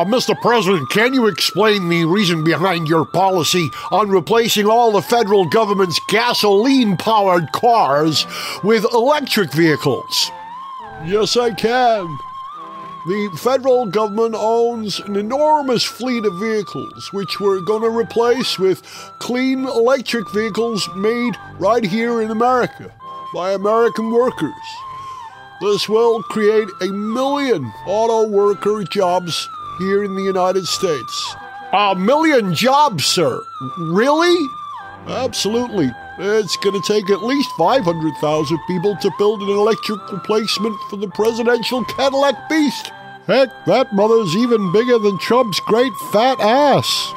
Mr. President, can you explain the reason behind your policy on replacing all the federal government's gasoline-powered cars with electric vehicles? Yes, I can. The federal government owns an enormous fleet of vehicles, which we're going to replace with clean electric vehicles made right here in America by American workers. This will create 1 million auto worker jobs here in the United States. 1 million jobs, sir. Really? Absolutely. It's going to take at least 500,000 people to build an electric replacement for the presidential Cadillac Beast. Heck, that mother's even bigger than Trump's great fat ass.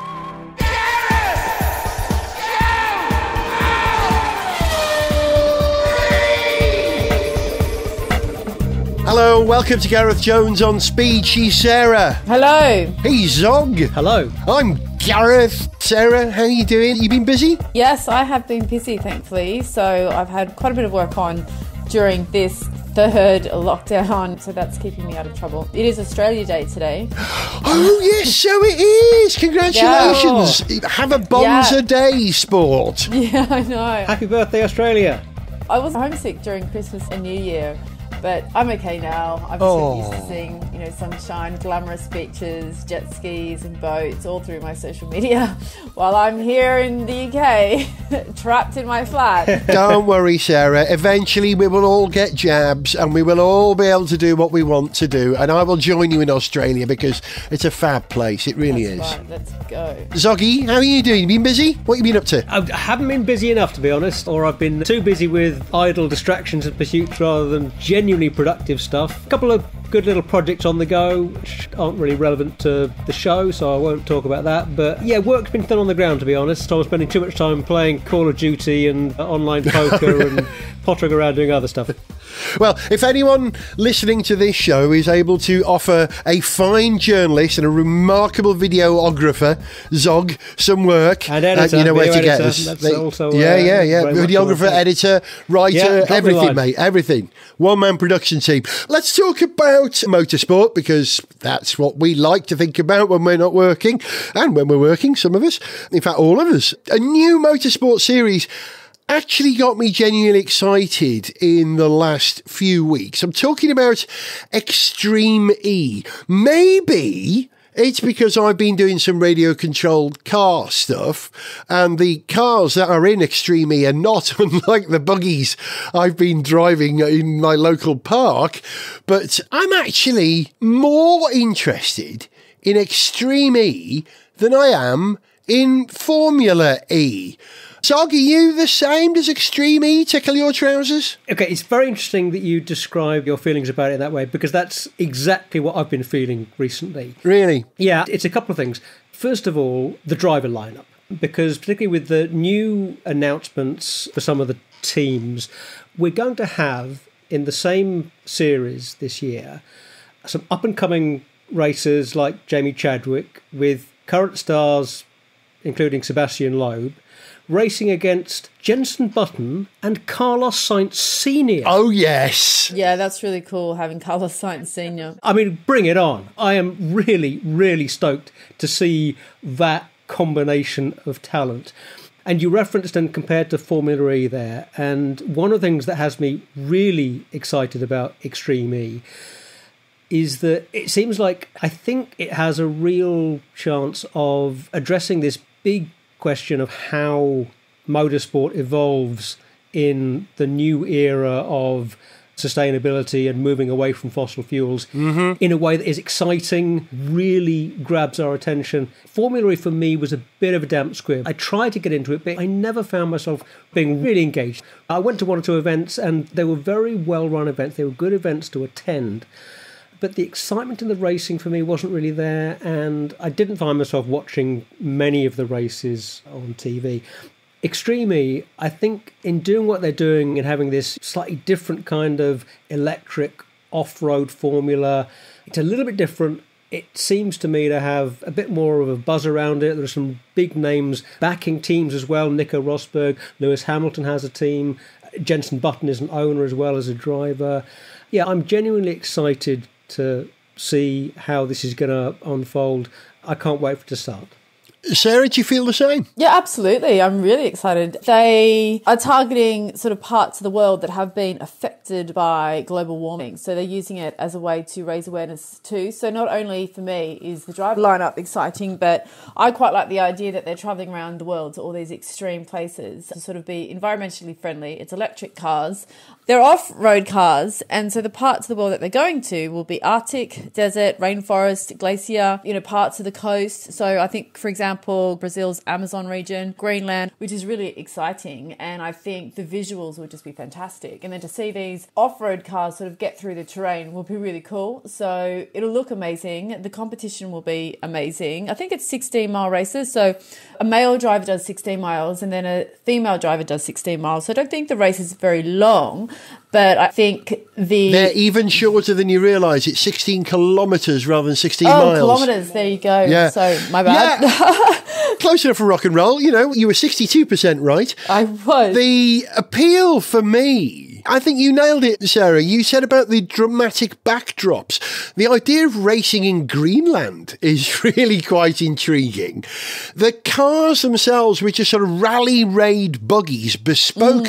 Hello, welcome to Gareth Jones on Speed. She's Sarah. Hello. He's Zog. Hello. I'm Gareth. Sarah, how are you doing? You been busy? Yes, I have been busy, thankfully. So I've had quite a bit of work on during this third lockdown, so that's keeping me out of trouble. It is Australia Day today. Oh, yes, so it is. Congratulations. Yeah. Have a bonza day, sport. Yeah, I know. Happy birthday, Australia. I was homesick during Christmas and New Year, but I'm okay now. I'm so used to seeing, sunshine, glamorous beaches, jet skis and boats all through my social media while I'm here in the UK, trapped in my flat. Don't worry, Sarah. Eventually we will all get jabs and we will all be able to do what we want to do. And I will join you in Australia because it's a fab place. It really is. Right, let's go. Zoggy, how are you doing? You been busy? What have you been up to? I haven't been busy enough, to be honest, or I've been too busy with idle distractions and pursuits rather than genuinely productive stuff. A couple of good little projects on the go which aren't really relevant to the show, so I won't talk about that. But yeah, work's been thin on the ground, to be honest. I was spending too much time playing Call of Duty and online poker and pottering around doing other stuff. Well, if anyone listening to this show is able to offer a fine journalist and a remarkable videographer, Zog, some work, and editor, you know where to get us. Videographer, editor, writer, everything, mate, everything. One-man production team. Let's talk about motorsport, because that's what we like to think about when we're not working, and when we're working, some of us, in fact all of us. A new motorsport series actually got me genuinely excited in the last few weeks. I'm talking about Extreme E. Maybe it's because I've been doing some radio-controlled car stuff, and the cars that are in Extreme E are not unlike the buggies I've been driving in my local park, but I'm actually more interested in Extreme E than I am in Formula E. Zog, are you the same? Does Extreme E tickle your trousers? Okay, it's very interesting that you describe your feelings about it that way, because that's exactly what I've been feeling recently. Really? Yeah, it's a couple of things. First of all, the driver lineup, because particularly with the new announcements for some of the teams, we're going to have in the same series this year some up-and-coming racers like Jamie Chadwick, with current stars including Sebastian Loeb, racing against Jenson Button and Carlos Sainz Sr. Oh, yes. Yeah, that's really cool, having Carlos Sainz Sr. I mean, bring it on. I am really, really stoked to see that combination of talent. And you referenced and compared to Formula E there. And one of the things that has me really excited about Extreme E is that it seems like I think it has a real chance of addressing this big question of how motorsport evolves in the new era of sustainability and moving away from fossil fuels in a way that is exciting, really grabs our attention. Formula E for me was a bit of a damp squib. I tried to get into it, but I never found myself being really engaged. I went to one or two events and they were very well-run events. They were good events to attend. But the excitement in the racing for me wasn't really there, and I didn't find myself watching many of the races on TV. Extreme E, I think in doing what they're doing and having this slightly different kind of electric off-road formula, it's a little bit different. It seems to me to have a bit more of a buzz around it. There are some big names backing teams as well. Nico Rosberg, Lewis Hamilton has a team. Jenson Button is an owner as well as a driver. Yeah, I'm genuinely excited to see how this is going to unfold. I can't wait for it to start. Sarah, do you feel the same? Yeah, absolutely. I'm really excited. They are targeting sort of parts of the world that have been affected by global warming. So they're using it as a way to raise awareness too. So not only for me is the driver lineup exciting, but I quite like the idea that they're traveling around the world to all these extreme places to sort of be environmentally friendly. It's electric cars. They're off-road cars, and so the parts of the world that they're going to will be Arctic, desert, rainforest, glacier, parts of the coast. So I think, for example, Brazil's Amazon region, Greenland, which is really exciting, and I think the visuals will just be fantastic. And then to see these off-road cars sort of get through the terrain will be really cool. So it'll look amazing. The competition will be amazing. I think it's 16-mile races, so a male driver does 16 miles, and then a female driver does 16 miles. So I don't think the race is very long. But I think they're even shorter than you realise. It's 16 kilometres rather than 16 miles. Oh, kilometres. There you go. Yeah. So, my bad. Yeah. Close enough for rock and roll. You were 62% right. I was. The appeal for me, I think you nailed it, Sarah. You said about the dramatic backdrops. The idea of racing in Greenland is really quite intriguing. The cars themselves, which are sort of rally raid buggies, bespoke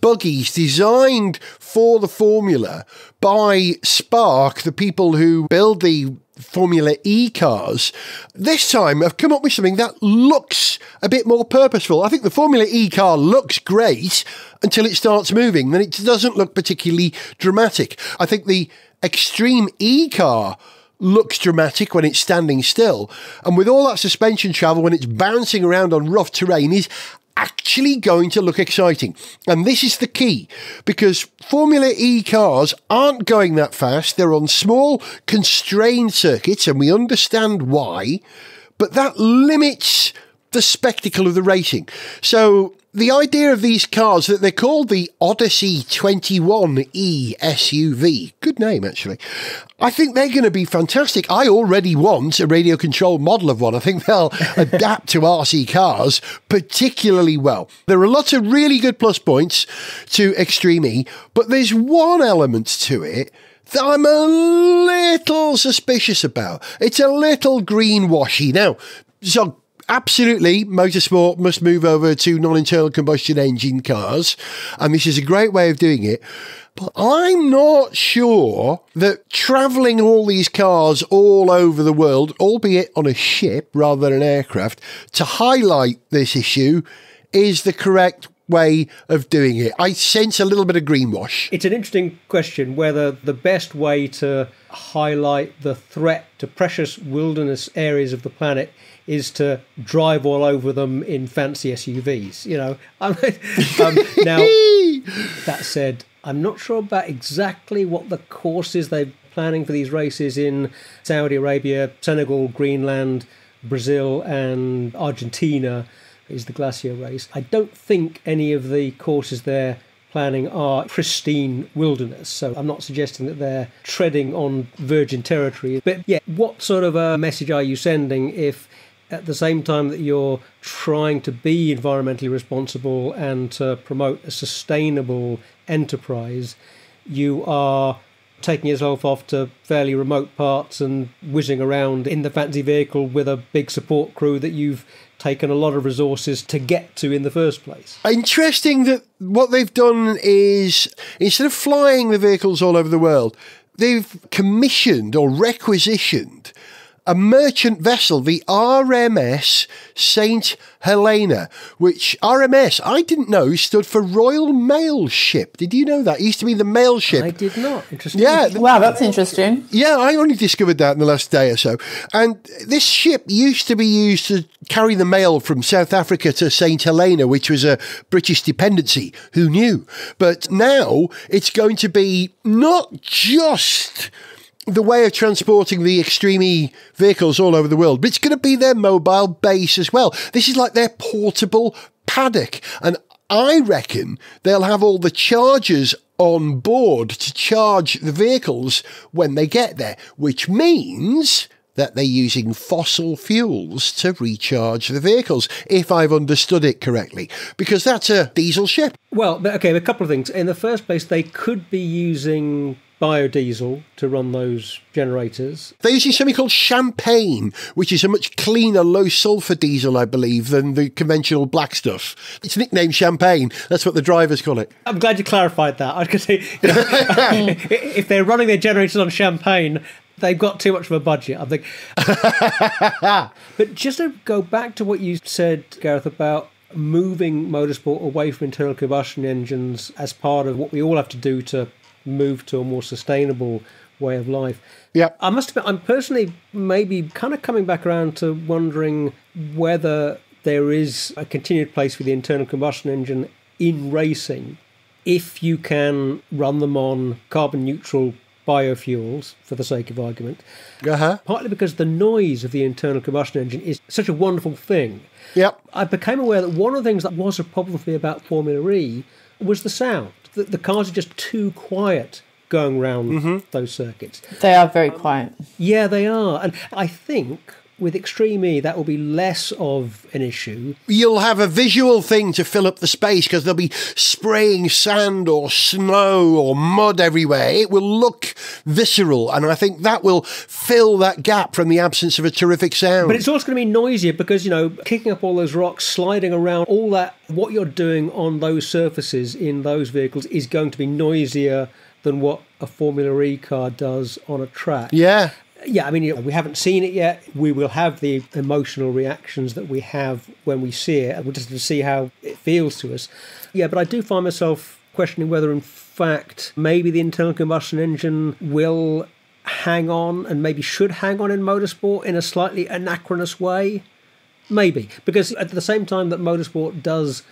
buggies designed for the Formula by Spark, the people who build the Formula E cars, this time have come up with something that looks a bit more purposeful. I think the Formula E car looks great until it starts moving, then it doesn't look particularly dramatic. I think the Extreme E car looks dramatic when it's standing still, and with all that suspension travel when it's bouncing around on rough terrain is actually going to look exciting. And this is the key, because Formula E cars aren't going that fast. They're on small, constrained circuits, and we understand why, but that limits the spectacle of the racing. So the idea of these cars, that they're called the Odyssey 21E SUV, good name actually, I think they're going to be fantastic. I already want a radio controlled model of one. I think they'll adapt to RC cars particularly well. There are lots of really good plus points to Extreme E, but there's one element to it that I'm a little suspicious about. It's a little greenwashy. Now, so absolutely, motorsport must move over to non-internal combustion engine cars, and this is a great way of doing it. But I'm not sure that travelling all these cars all over the world, albeit on a ship rather than an aircraft, to highlight this issue is the correct way of doing it. I sense a little bit of greenwash. It's an interesting question whether the best way to highlight the threat to precious wilderness areas of the planet is to drive all over them in fancy SUVs. Now, that said, I'm not sure about exactly what the courses they're planning for these races in Saudi Arabia, Senegal, Greenland, Brazil and Argentina is the glacier race. I don't think any of the courses they're planning are pristine wilderness, so I'm not suggesting that they're treading on virgin territory. But yeah, what sort of a message are you sending if at the same time that you're trying to be environmentally responsible and to promote a sustainable enterprise, you are taking yourself off to fairly remote parts and whizzing around in the fancy vehicle with a big support crew that you've taken a lot of resources to get to in the first place? Interesting that what they've done is, instead of flying the vehicles all over the world, they've commissioned or requisitioned a merchant vessel, the RMS St. Helena, which RMS, I didn't know, stood for Royal Mail Ship. Did you know that? It used to be the mail ship. I did not. Interesting. Yeah. Wow, that's interesting. Yeah, I only discovered that in the last day or so. And this ship used to be used to carry the mail from South Africa to St. Helena, which was a British dependency. Who knew? But now it's going to be not just the way of transporting the Extreme E vehicles all over the world, but it's going to be their mobile base as well. This is like their portable paddock, and I reckon they'll have all the chargers on board to charge the vehicles when they get there, which means that they're using fossil fuels to recharge the vehicles, if I've understood it correctly, because that's a diesel ship. Well, okay, a couple of things. In the first place, they could be using biodiesel to run those generators. They're using something called champagne, which is a much cleaner, low-sulphur diesel, I believe, than the conventional black stuff. It's nicknamed champagne. That's what the drivers call it. I'm glad you clarified that. I was going to say, if they're running their generators on champagne, they've got too much of a budget, I think. But just to go back to what you said, Gareth, about moving motorsport away from internal combustion engines as part of what we all have to do to move to a more sustainable way of life. Yeah, I must admit, I'm personally maybe kind of coming back around to wondering whether there is a continued place for the internal combustion engine in racing if you can run them on carbon neutral biofuels, for the sake of argument. Partly because the noise of the internal combustion engine is such a wonderful thing. Yep. I became aware that one of the things that was a problem for me about Formula E was the sound. The cars are just too quiet going around those circuits. They are very quiet. Yeah, they are. And I think with Extreme E, that will be less of an issue. You'll have a visual thing to fill up the space because they'll be spraying sand or snow or mud everywhere. It will look visceral, and I think that will fill that gap from the absence of a terrific sound. But it's also going to be noisier because, you know, kicking up all those rocks, sliding around, all that, what you're doing on those surfaces in those vehicles is going to be noisier than what a Formula E car does on a track. Yeah. Yeah, I mean, we haven't seen it yet. We will have the emotional reactions that we have when we see it, and we'll just see how it feels to us. Yeah, but I do find myself questioning whether, in fact, maybe the internal combustion engine will hang on and maybe should hang on in motorsport in a slightly anachronous way. Maybe. Because at the same time that motorsport does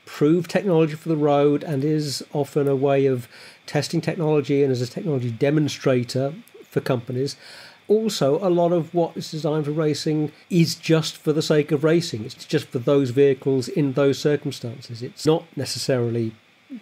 prove technology for the road and is often a way of testing technology and as a technology demonstrator for companies, also a lot of what is designed for racing is just for the sake of racing. It's just for those vehicles in those circumstances. It's not necessarily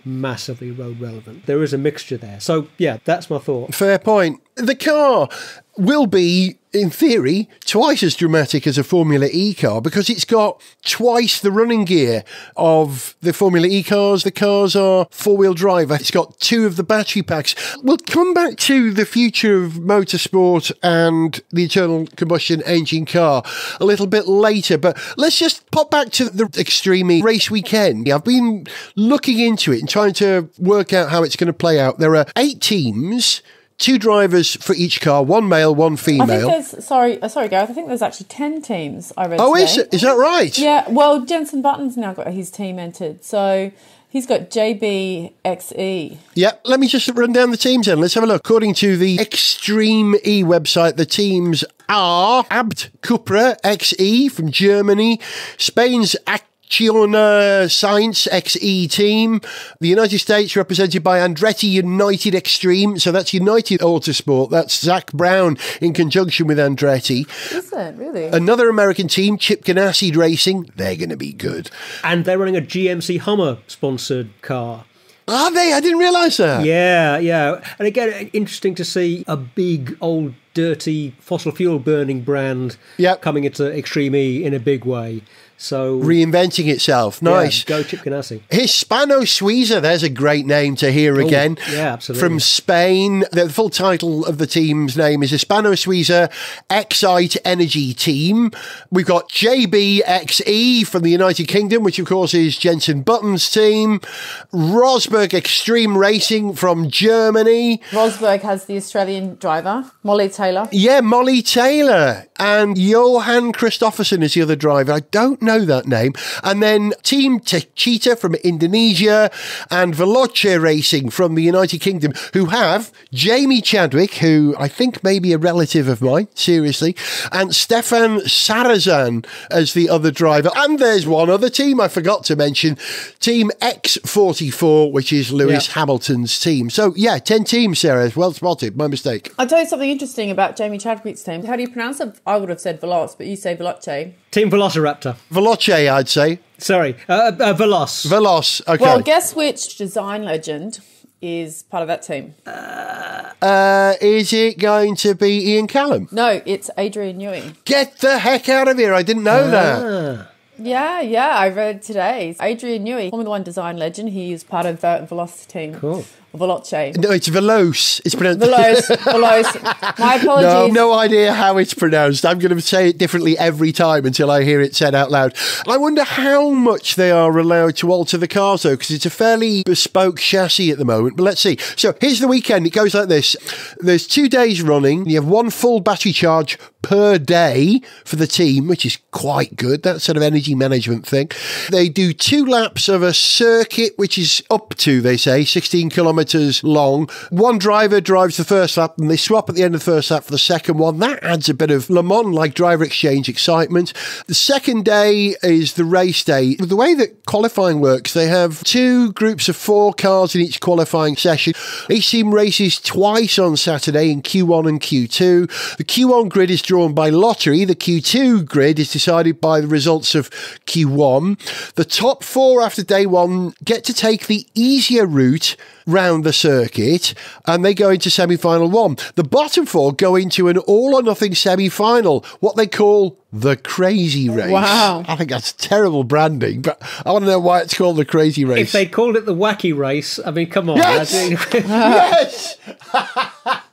massively road relevant. There is a mixture there. So yeah, that's my thought. Fair point. The car will be, in theory, twice as dramatic as a Formula E car because it's got twice the running gear of the Formula E cars. The cars are four-wheel drive. It's got two of the battery packs. We'll come back to the future of motorsport and the internal combustion engine car a little bit later, but let's just pop back to the Extreme E race weekend. I've been looking into it and trying to work out how it's going to play out. There are 8 teams, 2 drivers for each car, 1 male, 1 female. I think there's, sorry, Gareth, I think there's actually 10 teams I read today. Is that right? Yeah, well, Jenson Button's now got his team entered, so he's got JBXE. Yeah, let me just run down the teams then. Let's have a look. According to the Extreme E website, the teams are Abt Cupra XE from Germany, Spain's Acciona Science XE team, the United States represented by Andretti United Extreme, so that's United Autosport, that's Zach Brown in conjunction with Andretti. Is it, really? Another American team, Chip Ganassi Racing, they're going to be good. And they're running a GMC Hummer sponsored car. Are they? I didn't realise that. Yeah. And again, interesting to see a big, old, dirty fossil fuel burning brand coming into Extreme E in a big way. So reinventing itself. Nice. Yeah, go Chip Ganassi. Hispano Suiza, there's a great name to hear again. Yeah, absolutely. From Spain. The full title of the team's name is Hispano Suiza Excite Energy Team. We've got JBXE from the United Kingdom, which of course is Jenson Button's team. Rosberg Extreme Racing from Germany. Rosberg has the Australian driver, Molly Taylor. Yeah, Molly Taylor. And Johan Christofferson is the other driver. I don't know that name. And then Team Cheetah from Indonesia and Veloce Racing from the United Kingdom, who have Jamie Chadwick, who I think may be a relative of mine, seriously, and Stefan Sarazan as the other driver. And there's one other team I forgot to mention, Team X44, which is Lewis Hamilton's team. So, yeah, 10 teams, Sarah. Well spotted. My mistake. I'll tell you something interesting about Jamie Chadwick's team. How do you pronounce it? I would have said Veloce, but you say Veloce. Team Velociraptor. Veloce, I'd say. Sorry, Veloce. Veloce, okay. Well, guess which design legend is part of that team? Is it going to be Ian Callum? No, it's Adrian Newey. Get the heck out of here. I didn't know that. Yeah, I read today. Adrian Newey, Formula One design legend. He's part of the Veloce team. Cool. Veloce. No, it's Veloce. It's pronounced Veloce. My apologies. No idea how it's pronounced. I'm going to say it differently every time until I hear it said out loud. I wonder how much they are allowed to alter the cars, though, because it's a fairly bespoke chassis at the moment. But let's see. So here's the weekend. It goes like this. There's 2 days running. You have 1 full battery charge per day for the team, which is quite good. That sort of energy management thing. They do 2 laps of a circuit, which is up to, they say, 16 kilometres long. 1 driver drives the first lap and they swap at the end of the first lap for the second one. That adds a bit of Le Mans-like driver exchange excitement. The second day is the race day. The way that qualifying works, they have 2 groups of 4 cars in each qualifying session. Each team races twice on Saturday in Q1 and Q2. The Q1 grid is drawn by lottery. The Q2 grid is decided by the results of Q1. The top 4 after day 1 get to take the easier route round the circuit and they go into semi-final 1. The bottom 4 go into an all-or-nothing semi-final, what they call the Crazy Race. Wow. I think that's terrible branding, but I want to know why it's called the Crazy Race. If they called it the Wacky Race, I mean, come on. Yes! Yes!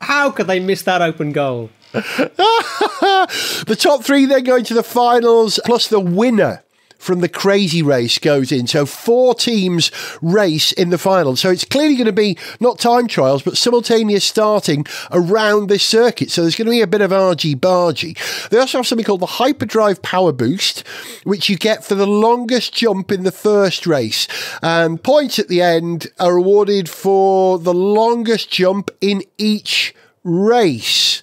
How could they miss that open goal? The top 3 then go into the finals, plus the winner from the Crazy Race goes in. So 4 teams race in the final. So it's clearly going to be not time trials, but simultaneous starting around this circuit. So there's going to be a bit of argy-bargy. They also have something called the Hyperdrive Power Boost, which you get for the longest jump in the first race. And points at the end are awarded for the longest jump in each race.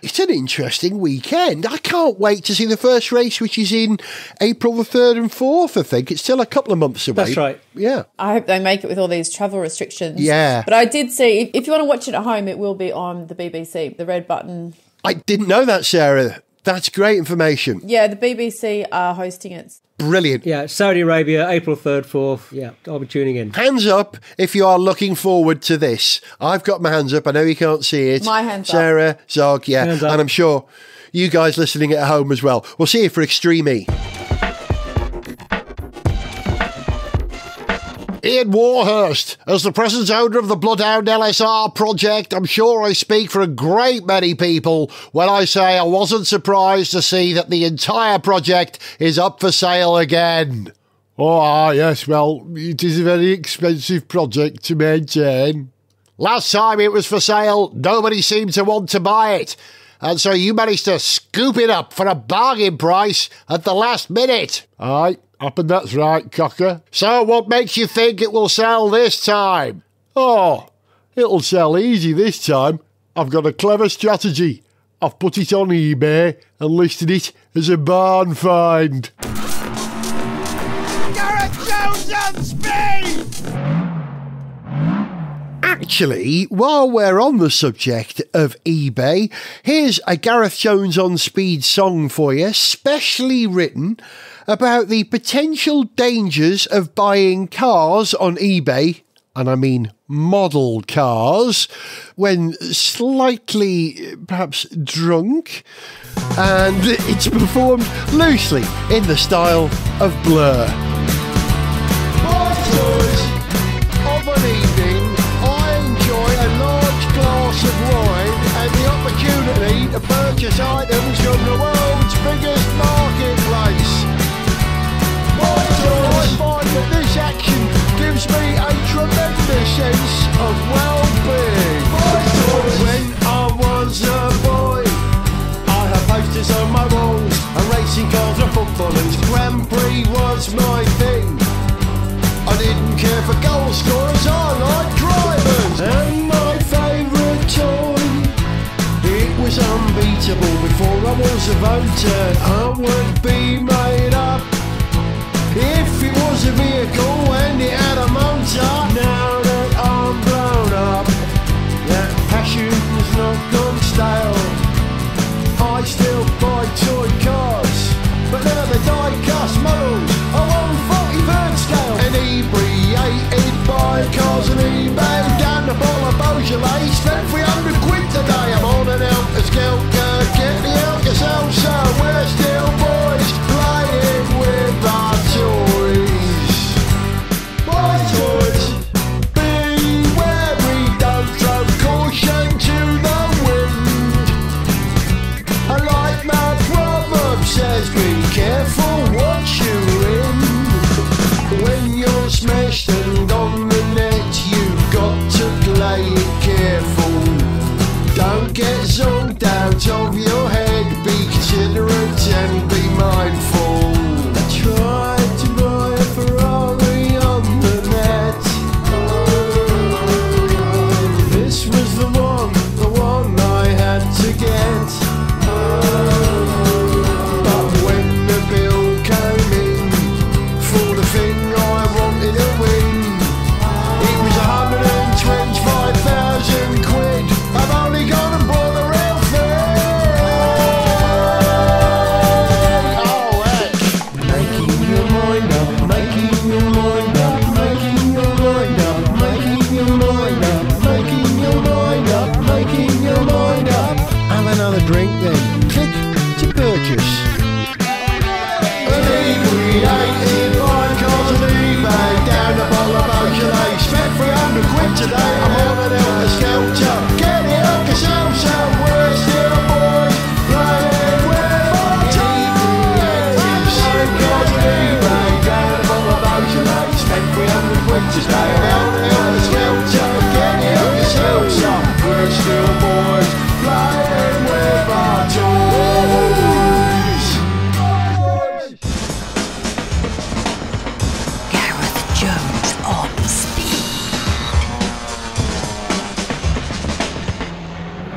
It's an interesting weekend. I can't wait to see the first race, which is in April the 3rd and 4th, I think. It's still a couple of months away. That's right. Yeah. I hope they make it with all these travel restrictions. Yeah. But I did see, if you want to watch it at home, it will be on the BBC, the red button. I didn't know that, Sarah. That's great information. Yeah, the BBC are hosting it. Brilliant. Yeah, Saudi Arabia, April 3rd, 4th. Yeah, I'll be tuning in. Hands up if you are looking forward to this. I've got my hands up. I know you can't see it. My hands Sarah, up. Zog, yeah. Hands up. And I'm sure you guys listening at home as well. We'll see you for Extreme E. Ian Warhurst, as the present owner of the Bloodhound LSR project, I'm sure I speak for a great many people when I say I wasn't surprised to see that the entire project is up for sale again. Oh, yes, well, it is a very expensive project to maintain. Last time it was for sale, nobody seemed to want to buy it. And so you managed to scoop it up for a bargain price at the last minute. Aye, up and that's right, cocker. So what makes you think it will sell this time? Oh, it'll sell easy this time. I've got a clever strategy. I've put it on eBay and listed it as a barn find. Gareth Jones on speed! Actually, while we're on the subject of eBay, here's a Gareth Jones on Speed song for you, specially written about the potential dangers of buying cars on eBay, and I mean model cars, when slightly, perhaps, drunk. And it's performed loosely in the style of Blur. Of an evening, I enjoy a large glass of wine and the opportunity to purchase items from the world's biggest marketplace. I find that this action gives me a tremendous sense of well-being. When I was a boy, I had posters on my walls and racing cars and football and Grand Prix was my thing. I didn't care for goal scorers, I liked drivers. And my favourite toy, it was unbeatable before I was a voter. I would be made up if it was a vehicle and it had a motor. Now that I'm grown up, that passion's not gone stale. I still buy toy cars, but now the die-cast models are on 43rd scale. Inebriated by cars and eBay, down the ball of both Beaujolais. Spent 300 quid today. I'm on an helter-skelter. Get the help yourself, sir. We're still boys playing with our toys. My toys. Be wary, don't throw caution to the wind. I like my proverb says, be careful what you're in. When you're smashed and on the net, you've got to play it careful. Don't get zonked out of your head, be considerate and be mindful. I tried to buy a Ferrari on the net. This was the one I had to get. But when the bill came in for the thing I wanted to win, it was 125,000 quid. I've only gone and bought the real thing. Oh, heck. Making your mind up, making your mind up, making your mind up, making your mind up, making your mind up, making your mind up. Have another drink then. Click to purchase. Inebriated Hypercars on eBay. Down the bottle of Beaujolais. Spent 300 quid today. I'm on an helter-skelter. Get it up yourself, sir. We're still boys playing with our toys. Hypercars on eBay. Down the bottle of Beaujolais. Spent 300 quid today. I'm on an helter-skelter. Get it up yourself, sir. We're still boys playing with our toys. Gareth Jones on speed.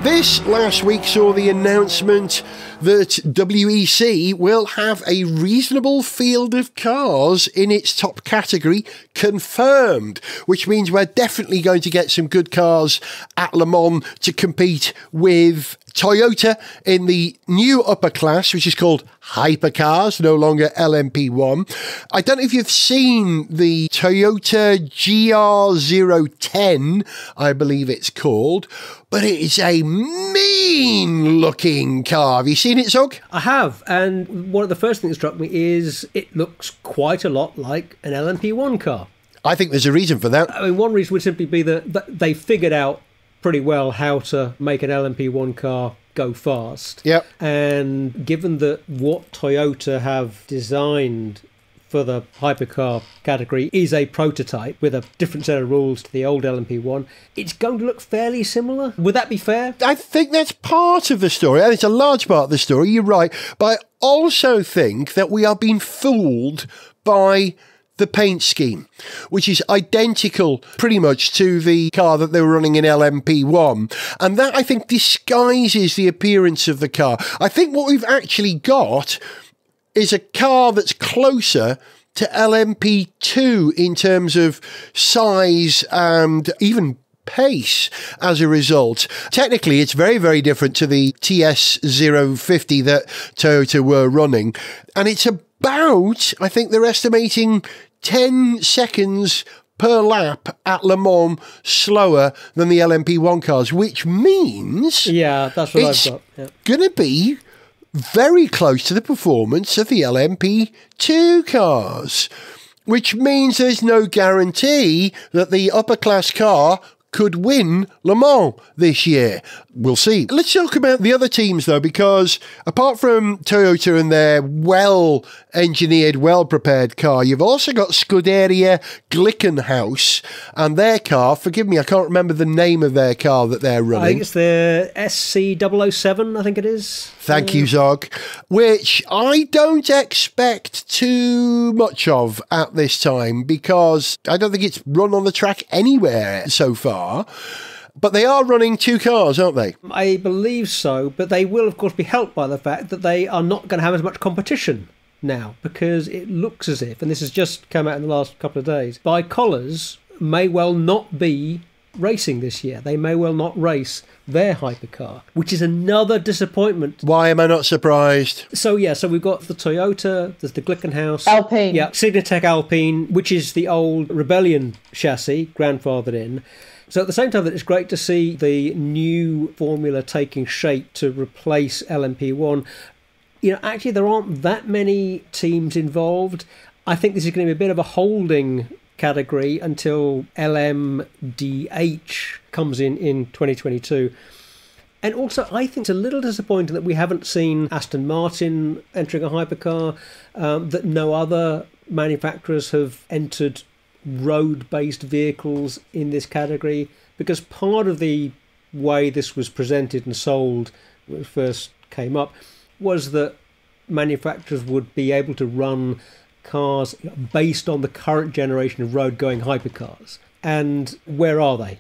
This last week saw the announcement that WEC will have a reasonable field of cars in its top category confirmed, which means we're definitely going to get some good cars at Le Mans to compete with Toyota in the new upper class, which is called Hypercars, no longer LMP1. I don't know if you've seen the Toyota GR010, I believe it's called, but it is a mean-looking car. Have you seen it, Zog? I have, and one of the first things that struck me is it looks quite a lot like an LMP1 car. I think there's a reason for that. I mean, one reason would simply be that they figured out pretty well how to make an LMP1 car go fast. Yep. And given that what Toyota have designed for the hypercar category is a prototype with a different set of rules to the old LMP1, it's going to look fairly similar. Would that be fair? I think that's part of the story, and it's a large part of the story, you're right. But I also think that we are being fooled by the paint scheme, which is identical pretty much to the car that they were running in LMP1. And that, I think, disguises the appearance of the car. I think what we've actually got is a car that's closer to LMP2 in terms of size and even pace as a result. Technically, it's very, very different to the TS050 that Toyota were running. And it's about, I think they're estimating 10 seconds per lap at Le Mans slower than the LMP1 cars, which means Yeah, that's what it's I've got. Yeah. going to be very close to the performance of the LMP2 cars, which means there's no guarantee that the upper class car could win Le Mans this year. We'll see. Let's talk about the other teams, though, because apart from Toyota and their well-engineered, well-prepared car, you've also got Scuderia Glickenhaus and their car. Forgive me, I can't remember the name of their car that they're running. I think it's the SC007, I think it is. Thank you, Zog. Which I don't expect too much of at this time because I don't think it's run on the track anywhere so far. But they are running two cars, aren't they? I believe so, but they will, of course, be helped by the fact that they are not going to have as much competition now, because it looks as if, and this has just come out in the last couple of days, Bicolors may well not be racing this year. They may well not race their hypercar, which is another disappointment. Why am I not surprised? So we've got the Toyota, there's the Glickenhaus. Alpine. Yeah, Signatec Alpine, which is the old Rebellion chassis, grandfathered in. So at the same time that it's great to see the new formula taking shape to replace LMP1, actually there aren't that many teams involved. I think this is going to be a bit of a holding category until LMDH comes in 2022. And also, I think it's a little disappointing that we haven't seen Aston Martin entering a hypercar, that no other manufacturers have entered road-based vehicles in this category, because part of the way this was presented and sold when it first came up was that manufacturers would be able to run cars based on the current generation of road-going hypercars. And where are they?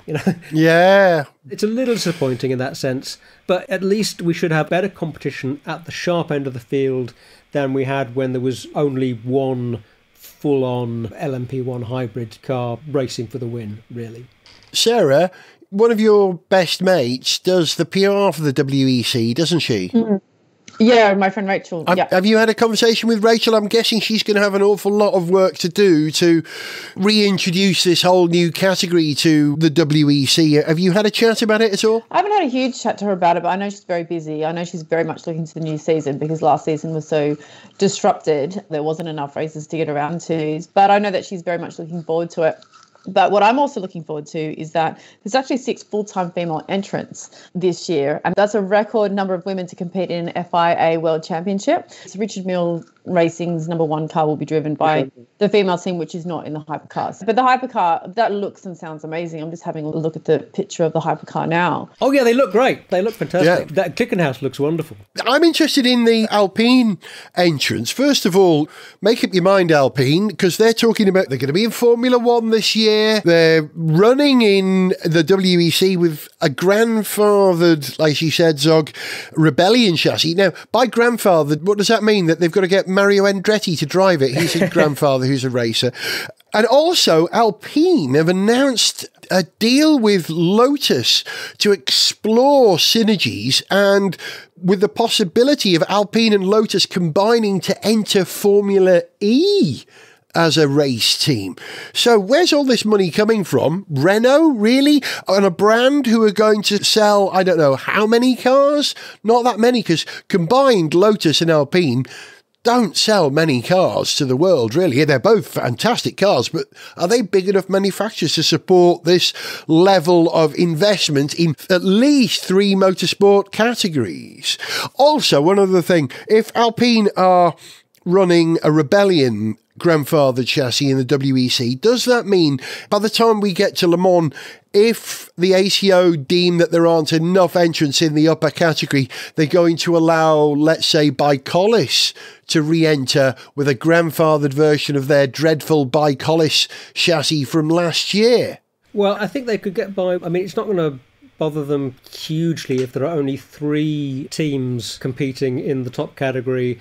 Yeah. It's a little disappointing in that sense, but at least we should have better competition at the sharp end of the field than we had when there was only one full-on LMP1 hybrid car racing for the win, really. Sarah, one of your best mates does the PR for the WEC, doesn't she? Mm-hmm. Yeah, my friend Rachel. Have you had a conversation with Rachel? I'm guessing she's going to have an awful lot of work to do to reintroduce this whole new category to the WEC. Have you had a chat about it at all? I haven't had a huge chat to her about it, but I know she's very busy. I know she's very much looking to the new season because last season was so disrupted. There wasn't enough races to get around to. But I know that she's very much looking forward to it. But what I'm also looking forward to is that there's actually 6 full-time female entrants this year. And that's a record number of women to compete in an FIA World Championship. So Richard Mille Racing's number 1 car will be driven by the female team, which is not in the hypercars. But the hypercar, that looks and sounds amazing. I'm just having a look at the picture of the hypercar now. Oh, yeah, they look great. They look fantastic. Yeah. That Kickenhouse looks wonderful. I'm interested in the Alpine entrance. First of all, make up your mind, Alpine, because they're talking about they're going to be in Formula One this year. They're running in the WEC with a grandfathered, like she said, Zog, Rebellion chassis. Now, by grandfathered, what does that mean? That they've got to get Mario Andretti to drive it? He's a grandfather who's a racer. And also, Alpine have announced a deal with Lotus to explore synergies, and with the possibility of Alpine and Lotus combining to enter Formula E as a race team. So where's all this money coming from? Renault, really? On a brand who are going to sell, I don't know, how many cars? Not that many, because combined Lotus and Alpine don't sell many cars to the world, really. They're both fantastic cars, but are they big enough manufacturers to support this level of investment in at least 3 motorsport categories? Also, one other thing, if Alpine are running a Rebellion grandfather chassis in the WEC, does that mean by the time we get to Le Mans, if the ACO deem that there aren't enough entrants in the upper category, they're going to allow, let's say, Bicolis to re-enter with a grandfathered version of their dreadful Bicolis chassis from last year? Well, I think they could get by. I mean, it's not going to bother them hugely if there are only 3 teams competing in the top category.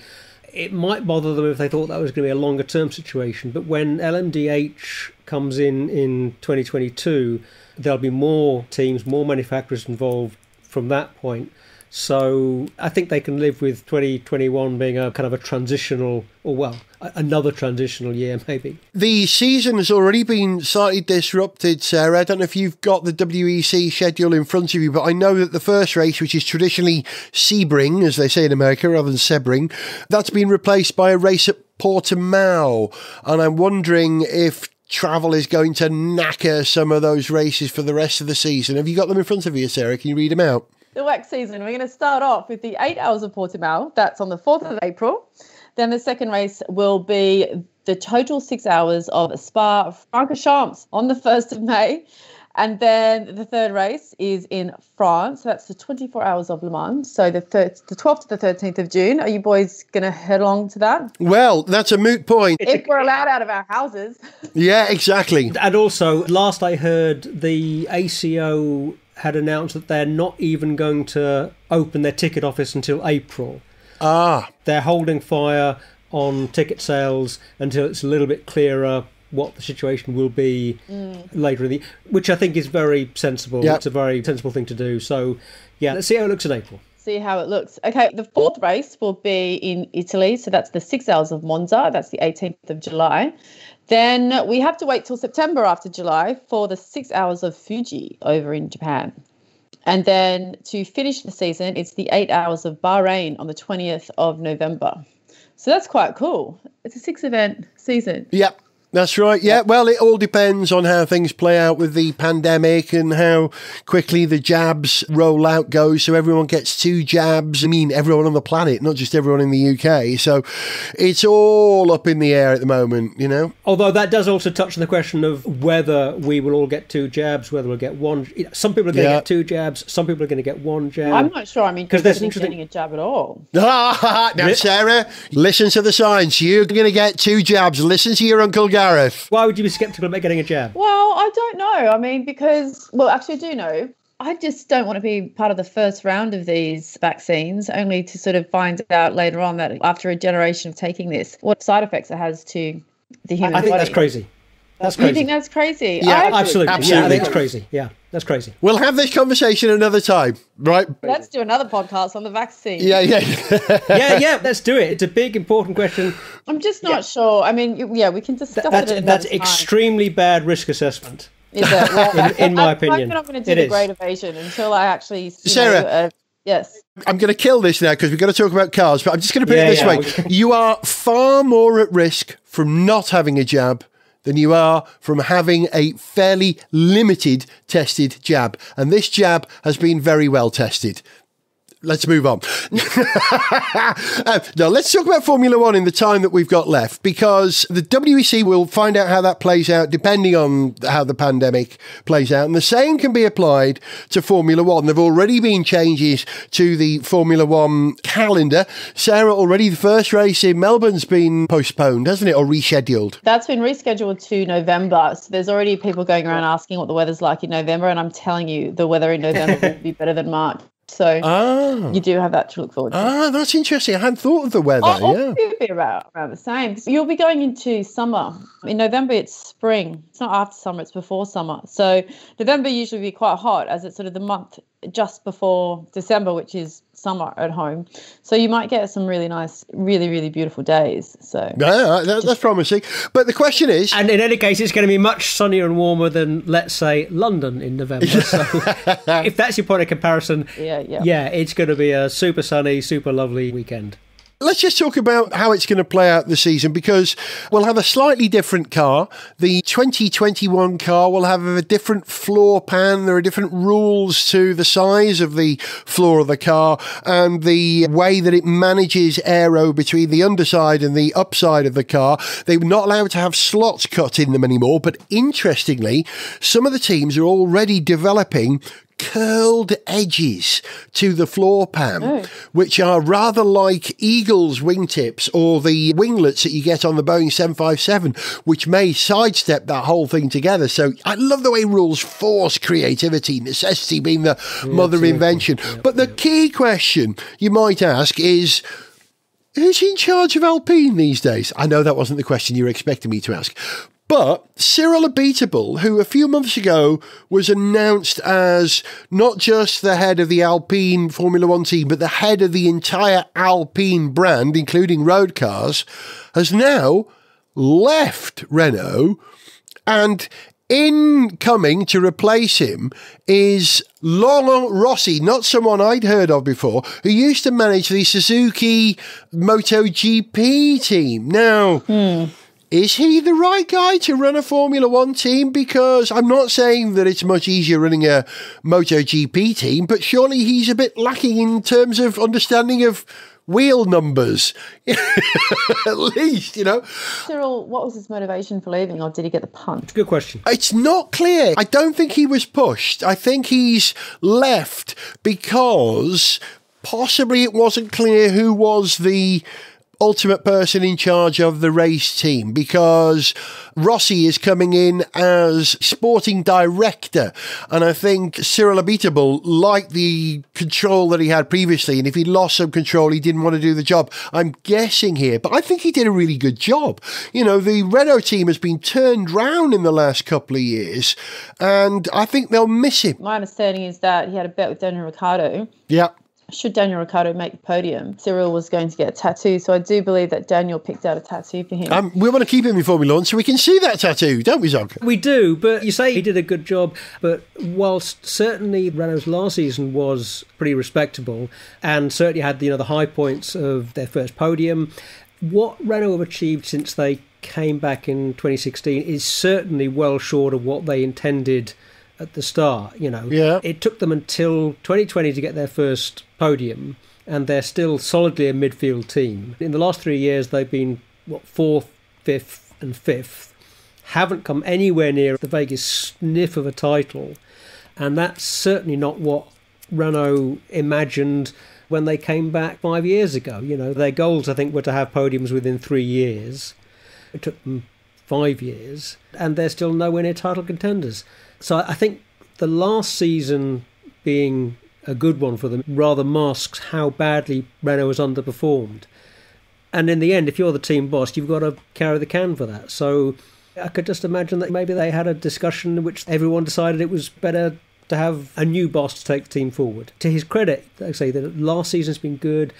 It might bother them if they thought that was going to be a longer term situation, but when LMDH comes in 2022, there'll be more teams, more manufacturers involved from that point. So I think they can live with 2021 being a kind of a transitional, or well, another transitional year maybe. The season has already been slightly disrupted, Sarah. I don't know if you've got the WEC schedule in front of you, but I know that the first race, which is traditionally Sebring, as they say in America, rather than Sebring, that's been replaced by a race at Portimao. And I'm wondering if travel is going to knacker some of those races for the rest of the season. Have you got them in front of you, Sarah? Can you read them out? The WEC season, we're going to start off with the 8 Hours of Portimao. That's on the 4th of April. Then the second race will be the total 6 hours of Spa-Francorchamps on the 1st of May. And then the third race is in France. So that's the 24 Hours of Le Mans. So the 12th to the 13th of June. Are you boys going to head along to that? Well, that's a moot point. If we're allowed out of our houses. Yeah, exactly. And also, last I heard, the ACO had announced that they're not even going to open their ticket office until April. They're holding fire on ticket sales until it's a little bit clearer what the situation will be later in the, which I think is very sensible. Yep. It's a very sensible thing to do. So, yeah, let's see how it looks in April. See how it looks. Okay, the fourth race will be in Italy. So that's the 6 Hours of Monza. That's the 18th of July. Then we have to wait till September after July for the 6 hours of Fuji over in Japan. And then to finish the season, it's the 8 hours of Bahrain on the 20th of November. So that's quite cool. It's a 6-event season. Yep. That's right. Yeah. Well, it all depends on how things play out with the pandemic and how quickly the jabs rollout goes. So everyone gets 2 jabs. I mean, everyone on the planet, not just everyone in the UK. So it's all up in the air at the moment, you know. Although that does also touch on the question of whether we will all get 2 jabs, whether we'll get 1. Some people are going to get 2 jabs. Some people are going to get 1 jab. I'm not sure. I mean, because there's getting a jab at all. Now, Sarah, listen to the science. You're going to get 2 jabs. Listen to your Uncle Gareth. Why would you be sceptical about getting a jab? Well, I don't know. I mean, because, well, actually, I do know. I just don't want to be part of the first round of these vaccines, only to sort of find out later on that after a generation of taking this, what side effects it has to the human body. I think that's crazy. That's crazy. You think that's crazy? Yeah, absolutely. Yeah, I think it's crazy. Yeah, that's crazy. We'll have this conversation another time, right? Let's do another podcast on the vaccine. Yeah. yeah, let's do it. It's a big, important question. I'm just not sure. I mean, we can discuss it. That's extremely bad risk assessment. Is it? Well, in my opinion. I'm not going to do the Great Evasion until I actually... Sarah, yes. I'm going to kill this now because we've got to talk about cars, but I'm just going to put it this way. You are far more at risk from not having a jab than you are from having a fairly limited tested jab. And this jab has been very well tested. Let's move on. Now, let's talk about Formula One in the time that we've got left, because the WEC will find out how that plays out depending on how the pandemic plays out. And the same can be applied to Formula One. There have already been changes to the Formula One calendar. Sarah, already the first race in Melbourne's been postponed, hasn't it, or rescheduled? That's been rescheduled to November. So there's already people going around asking what the weather's like in November. And I'm telling you, the weather in November will be better than March. So you do have that to look forward to. That's interesting. I hadn't thought of the weather. It'll be around the same. You'll be going into summer. In November, it's spring. It's not after summer, it's before summer. So November usually be quite hot, as it's sort of the month just before December, which is summer at home. So you might get some really nice, really, really beautiful days. So that's promising. But the question is... And in any case, it's going to be much sunnier and warmer than, let's say, London in November. So if that's your point of comparison, yeah, it's going to be a super sunny, super lovely weekend. Let's just talk about how it's going to play out this season, because we'll have a slightly different car. The 2021 car will have a different floor pan. There are different rules to the size of the floor of the car and the way that it manages aero between the underside and the upside of the car. They're not allowed to have slots cut in them anymore. But interestingly, some of the teams are already developing curled edges to the floor pan, which are rather like Eagle's wingtips or the winglets that you get on the Boeing 757, which may sidestep that whole thing together. So I love the way rules force creativity, necessity being the mother of invention. But the key question you might ask is, who's in charge of Alpine these days? I know that wasn't the question you were expecting me to ask. But Cyril Abiteboul, who a few months ago was announced as not just the head of the Alpine Formula One team, but the head of the entire Alpine brand, including road cars, has now left Renault, and incoming to replace him is Laurent Rossi, not someone I'd heard of before, who used to manage the Suzuki MotoGP team. Now... Is he the right guy to run a Formula One team? Because I'm not saying that it's much easier running a MotoGP team, but surely he's a bit lacking in terms of understanding of wheel numbers, at least, you know. Cyril, what was his motivation for leaving, or did he get the punt? Good question. It's not clear. I don't think he was pushed. I think he's left because possibly it wasn't clear who was the ultimate person in charge of the race team, because Rossi is coming in as sporting director, and I think Cyril Abiteboul liked the control that he had previously, and if he lost some control he didn't want to do the job. I'm guessing here, but I think he did a really good job. You know, the Renault team has been turned round in the last couple of years, and I think they'll miss him. My understanding is that he had a bet with Daniel Ricciardo. Yeah. should Daniel Ricciardo make the podium, Cyril was going to get a tattoo. So I do believe that Daniel picked out a tattoo for him. We want to keep him in Formula 1 so we can see that tattoo, don't we, Zog? We do, but you say he did a good job. But whilst certainly Renault's last season was pretty respectable and certainly had the high points of their first podium, what Renault have achieved since they came back in 2016 is certainly well short of what they intended at the start. It took them until 2020 to get their first podium, and they're still solidly a midfield team. In the last 3 years, they've been, 4th, 5th and 5th. Haven't come anywhere near the Vegas sniff of a title, and that's certainly not what Renault imagined when they came back 5 years ago. Their goals, I think, were to have podiums within 3 years. It took them 5 years, and they're still nowhere near title contenders. So I think the last season being a good one for them rather masks how badly Renault has underperformed. And in the end, if you're the team boss, you've got to carry the can for that. So I could just imagine that maybe they had a discussion in which everyone decided it was better to have a new boss to take the team forward. To his credit, I say that last season's been good,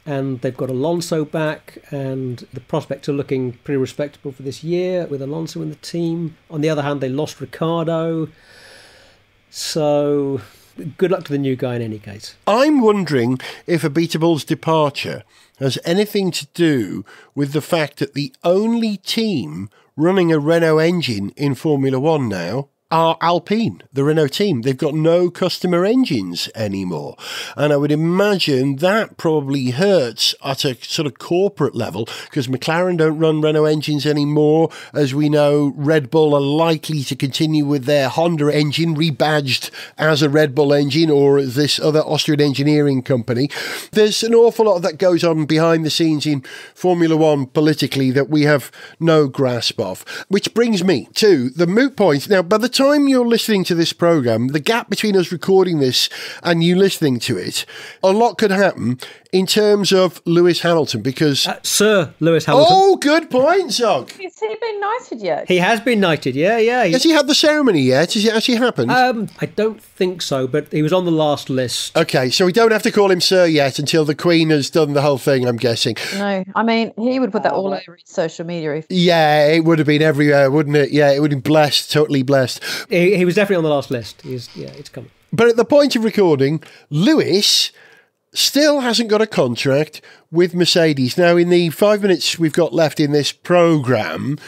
and they've got Alonso back, and the prospects are looking pretty respectable for this year with Alonso in the team. On the other hand, they lost Ricciardo. So good luck to the new guy in any case. I'm wondering if Abitable's departure has anything to do with the fact that the only team running a Renault engine in Formula 1 now are Alpine, the Renault team. They've got no customer engines anymore. And I would imagine that probably hurts at a sort of corporate level, because McLaren don't run Renault engines anymore. As we know, Red Bull are likely to continue with their Honda engine, rebadged as a Red Bull engine or this other Austrian engineering company. There's an awful lot that goes on behind the scenes in Formula 1 politically that we have no grasp of. Which brings me to the moot point. Now, by the time you're listening to this program, the gap between us recording this and you listening to it, a lot could happen in terms of Lewis Hamilton, because Sir Lewis Hamilton. Oh, good point, Zog. Has he been knighted yet? He has been knighted, yeah. Has he had the ceremony yet? Has it actually happened? I don't think so, but he was on the last list. Okay, so we don't have to call him Sir yet until the Queen has done the whole thing, I'm guessing. No, I mean, he would put that all over his social media. Yeah, it would have been everywhere, wouldn't it? Yeah, it would have been blessed, totally blessed. He was definitely on the last list. It's coming. But at the point of recording, Lewis still hasn't got a contract with Mercedes. Now, in the 5 minutes we've got left in this programme,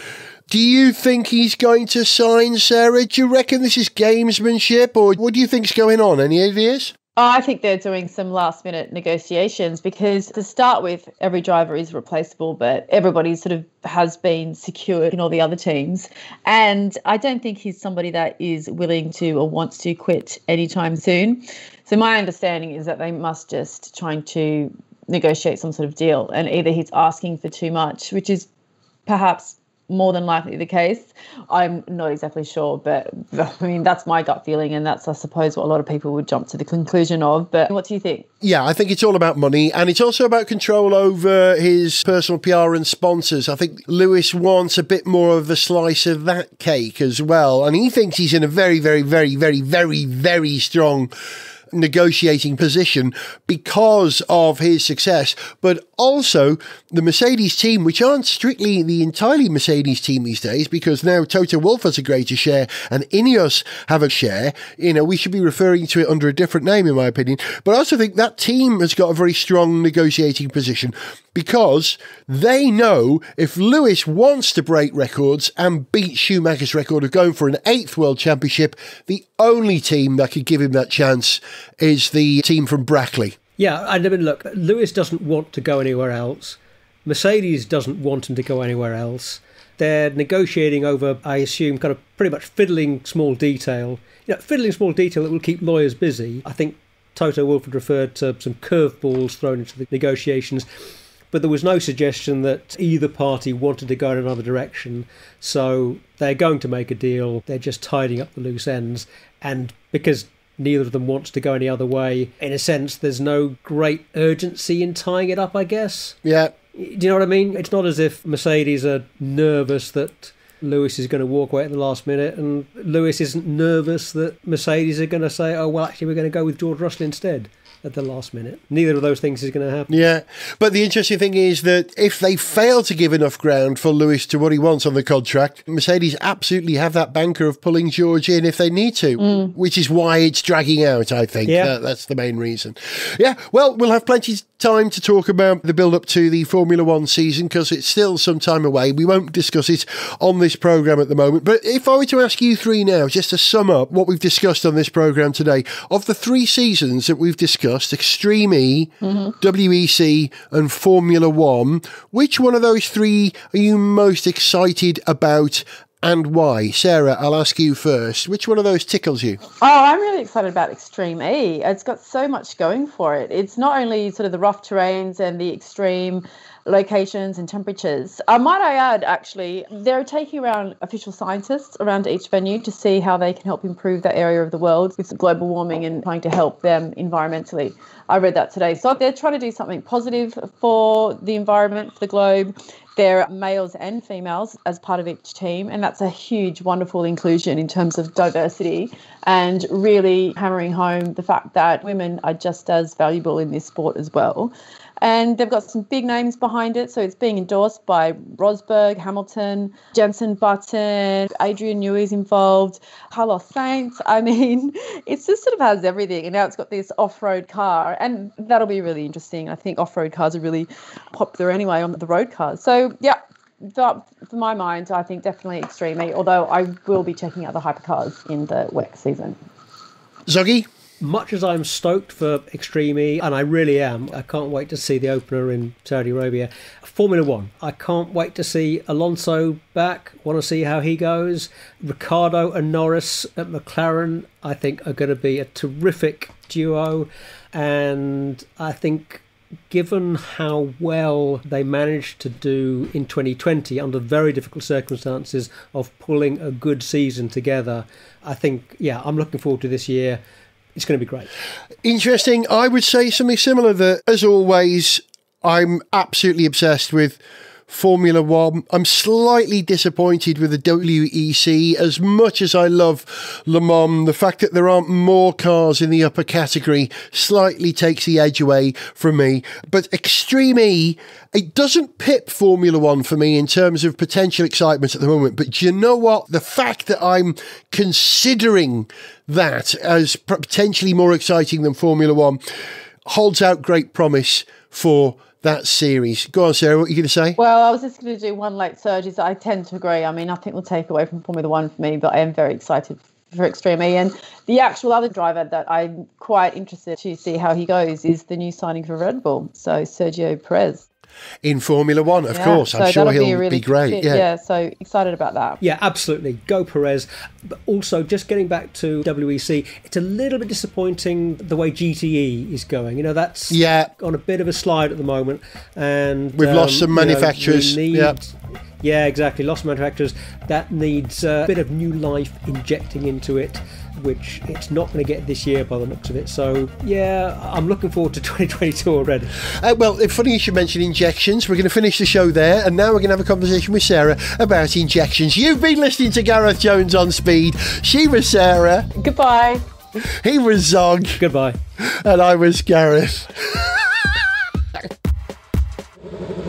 do you think he's going to sign, Sarah? Do you reckon this is gamesmanship, or what do you think's going on? Any ideas? I think they're doing some last-minute negotiations, because to start with, every driver is replaceable, but everybody sort of has been secured in all the other teams. And I don't think he's somebody that is willing to or wants to quit anytime soon. So my understanding is that they must just trying to negotiate some sort of deal, and either he's asking for too much, which is perhaps more than likely the case. I'm not exactly sure, but I mean, that's my gut feeling, and that's, I suppose, what a lot of people would jump to the conclusion of. But what do you think? Yeah, I think it's all about money, and it's also about control over his personal PR and sponsors. I think Lewis wants a bit more of a slice of that cake as well, and he thinks he's in a very, very, very, very, very, very strong negotiating position because of his success, but also the Mercedes team, which aren't strictly the entirely Mercedes team these days, because now Toto Wolff has a greater share and Ineos have a share. We should be referring to it under a different name, in my opinion. But I also think that team has got a very strong negotiating position, because they know if Lewis wants to break records and beat Schumacher's record of going for an 8th World Championship, the only team that could give him that chance is the team from Brackley. Yeah, I mean, look, Lewis doesn't want to go anywhere else. Mercedes doesn't want him to go anywhere else. They're negotiating over, I assume, kind of pretty much fiddling small detail. Fiddling small detail that will keep lawyers busy. I think Toto Wolff had referred to some curveballs thrown into the negotiations, but there was no suggestion that either party wanted to go in another direction. So they're going to make a deal. They're just tidying up the loose ends. And because neither of them wants to go any other way, in a sense, there's no great urgency in tying it up, I guess. Yeah. Do you know what I mean? It's not as if Mercedes are nervous that Lewis is going to walk away at the last minute, and Lewis isn't nervous that Mercedes are going to say, oh, well, actually, we're going to go with George Russell instead. at the last minute. Neither of those things is going to happen. Yeah, but the interesting thing is that if they fail to give enough ground for Lewis to what he wants on the contract, Mercedes absolutely have that banker of pulling George in if they need to, which is why it's dragging out, I think. Yeah. That's the main reason. Yeah, well, we'll have plenty of time to talk about the build-up to the Formula One season because it's still some time away. We won't discuss it on this programme at the moment, but if I were to ask you three now, just to sum up what we've discussed on this programme today, of the three seasons that we've discussed, Extreme E, WEC and Formula One, which one of those three are you most excited about and why? Sarah, I'll ask you first. Which one of those tickles you? Oh, I'm really excited about Extreme E. It's got so much going for it. It's not only sort of the rough terrains and the extreme locations and temperatures. Might I add, actually, they're taking around official scientists around each venue to see how they can help improve that area of the world with global warming and trying to help them environmentally. I read that today. So they're trying to do something positive for the environment, for the globe. They're males and females as part of each team, and that's a huge, wonderful inclusion in terms of diversity and really hammering home the fact that women are just as valuable in this sport as well. And they've got some big names behind it. So it's being endorsed by Rosberg, Hamilton, Jensen Button, Adrian Newey's involved, Carlos Sainz. I mean, it just sort of has everything. And now it's got this off-road car. And that'll be really interesting. I think off-road cars are really popular anyway on the road cars. So, yeah, for my mind, I think definitely Extreme E, although I will be checking out the Hypercars in the WEC season. Zoggy? Much as I'm stoked for Extreme E, and I really am, I can't wait to see the opener in Saudi Arabia. Formula One, I can't wait to see Alonso back, want to see how he goes. Ricciardo and Norris at McLaren, I think, are going to be a terrific duo. And I think, given how well they managed to do in 2020 under very difficult circumstances of pulling a good season together, I think, yeah, I'm looking forward to this year. It's going to be great. Interesting. I would say something similar, that, as always, I'm absolutely obsessed with Formula One. I'm slightly disappointed with the WEC. As much as I love Le Mans, the fact that there aren't more cars in the upper category slightly takes the edge away from me. But Extreme E, it doesn't pip Formula One for me in terms of potential excitement at the moment. But do you know what? The fact that I'm considering that as potentially more exciting than Formula One holds out great promise for that series. Go on, Sarah, what are you going to say? Well, I was just going to do one late surge. Is I tend to agree. I mean, nothing will take away from Formula One for me, but I am very excited for Extreme E. And the actual other driver that I'm quite interested to see how he goes is the new signing for Red Bull, so Sergio Perez. In Formula One, of course. I'm sure he'll be great. Yeah, so excited about that. Yeah, absolutely. Go Perez. But also, just getting back to WEC, it's a little bit disappointing the way GTE is going. You know, that's on a bit of a slide at the moment. And we've lost some manufacturers. Yeah, exactly. Lost manufacturers. That needs a bit of new life injecting into it, which it's not going to get this year by the looks of it. So, yeah, I'm looking forward to 2022 already. Well, it's funny you should mention injections. We're going to finish the show there, and now we're going to have a conversation with Sarah about injections. You've been listening to Gareth Jones on Speed. She was Sarah. Goodbye. He was Zog. Goodbye. And I was Gareth.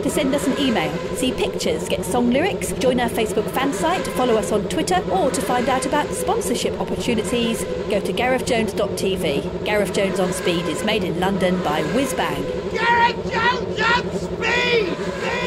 To send us an email, see pictures, get song lyrics, join our Facebook fan site, follow us on Twitter, or to find out about sponsorship opportunities, go to garethjones.tv. Gareth Jones on Speed is made in London by Whiz Bang. Gareth Jones on Speed!